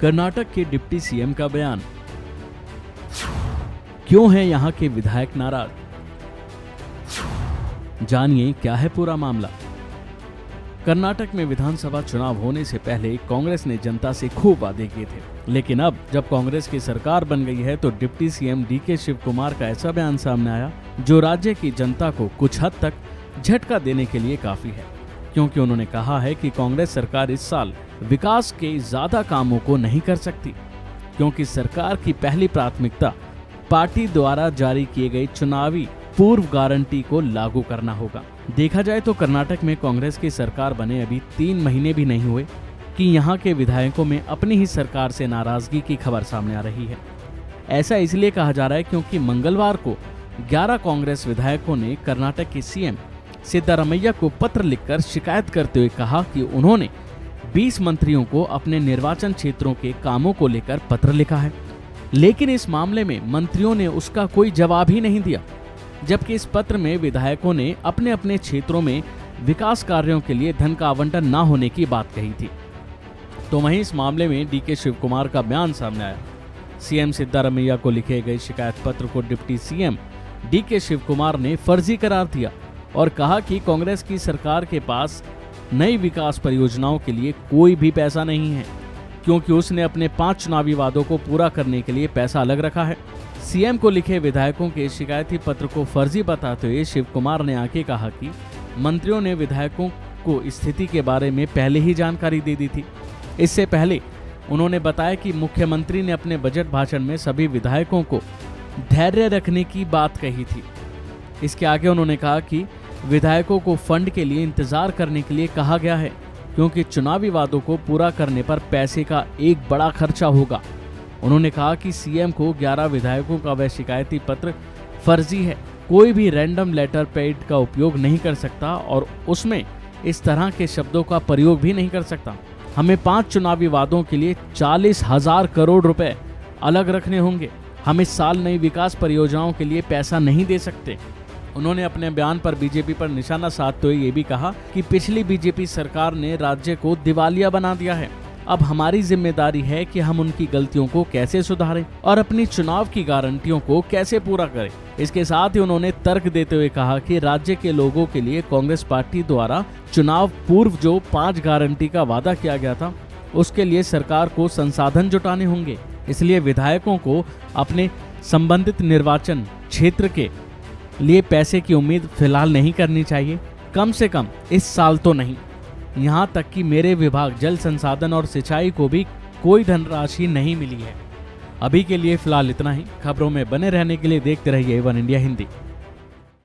कर्नाटक के deputy CM का बयान। क्यों है यहां के विधायक नाराज? जानिए क्या है पूरा मामला। कर्नाटक में विधानसभा चुनाव होने से पहले कांग्रेस ने जनता से खूब वादे किए थे, लेकिन अब जब कांग्रेस की सरकार बन गई है तो deputy CM DK Shivakumar का ऐसा बयान सामने आया जो राज्य की जनता को कुछ हद तक झटका देने के लिए काफी है, क्योंकि उन्होंने कहा है कि कांग्रेस सरकार इस साल विकास के ज्यादा कामों को नहीं कर सकती, क्योंकि सरकार की पहली प्राथमिकता पार्टी द्वारा जारी किए गए चुनावी पूर्व गारंटी को लागू करना होगा। देखा जाए तो कर्नाटक में कांग्रेस की सरकार बने अभी 3 महीने भी नहीं हुए कि यहाँ के विधायकों में अपनी ही सरकार से नाराजगी की खबर सामने आ रही है। ऐसा इसलिए कहा जा रहा है क्योंकि मंगलवार को 11 कांग्रेस विधायकों ने कर्नाटक के सीएम सिद्धारमैया को पत्र लिखकर शिकायत करते हुए कहा कि उन्होंने 20 मंत्रियों को अपने निर्वाचन क्षेत्रों के कामों को लेकर पत्र लिखा है, लेकिन इस मामले में मंत्रियों ने उसका कोई जवाब ही नहीं दिया, जबकि इस पत्र में विधायकों ने अपने अपने क्षेत्रों में विकास कार्यों के लिए धन का आवंटन न होने की बात कही थी। तो वहीं इस मामले में डीके शिव कुमार का बयान सामने आया। सीएम सिद्धारमैया को लिखे गए शिकायत पत्र को deputy CM DK Shivakumar ने फर्जी करार दिया और कहा कि कांग्रेस की सरकार के पास नई विकास परियोजनाओं के लिए कोई भी पैसा नहीं है, क्योंकि उसने अपने 5 चुनावी वादों को पूरा करने के लिए पैसा अलग रखा है। सीएम को लिखे विधायकों के शिकायती पत्र को फर्जी बताते हुए शिव कुमार ने आगे कहा कि मंत्रियों ने विधायकों को स्थिति के बारे में पहले ही जानकारी दे दी थी। इससे पहले उन्होंने बताया कि मुख्यमंत्री ने अपने बजट भाषण में सभी विधायकों को धैर्य रखने की बात कही थी। इसके आगे उन्होंने कहा कि विधायकों को फंड के लिए इंतजार करने के लिए कहा गया है, क्योंकि चुनावी वादों को पूरा करने पर पैसे का एक बड़ा खर्चा होगा। उन्होंने कहा कि सीएम को 11 विधायकों का वह शिकायती पत्र फर्जी है, कोई भी रैंडम लेटर पैड का उपयोग नहीं कर सकता और उसमें इस तरह के शब्दों का प्रयोग भी नहीं कर सकता। हमें 5 चुनावी वादों के लिए 40,000 करोड़ रुपए अलग रखने होंगे। हम इस साल नई विकास परियोजनाओं के लिए पैसा नहीं दे सकते। उन्होंने अपने बयान पर बीजेपी पर निशाना साधते हुए ये भी कहा कि पिछली बीजेपी सरकार ने राज्य को दिवालिया बना दिया है। अब हमारी जिम्मेदारी है कि हम उनकी गलतियों को कैसे सुधारें और अपनी चुनाव की गारंटियों को कैसे पूरा करें। इसके साथ ही उन्होंने तर्क देते हुए कहा कि राज्य के लोगों के लिए कांग्रेस पार्टी द्वारा चुनाव पूर्व जो 5 गारंटी का वादा किया गया था, उसके लिए सरकार को संसाधन जुटाने होंगे। इसलिए विधायकों को अपने संबंधित निर्वाचन क्षेत्र के लिए पैसे की उम्मीद फिलहाल नहीं करनी चाहिए, कम से कम इस साल तो नहीं। यहाँ तक कि मेरे विभाग जल संसाधन और सिंचाई को भी कोई धनराशि नहीं मिली है। अभी के लिए फिलहाल इतना ही। खबरों में बने रहने के लिए देखते रहिए वन इंडिया हिंदी।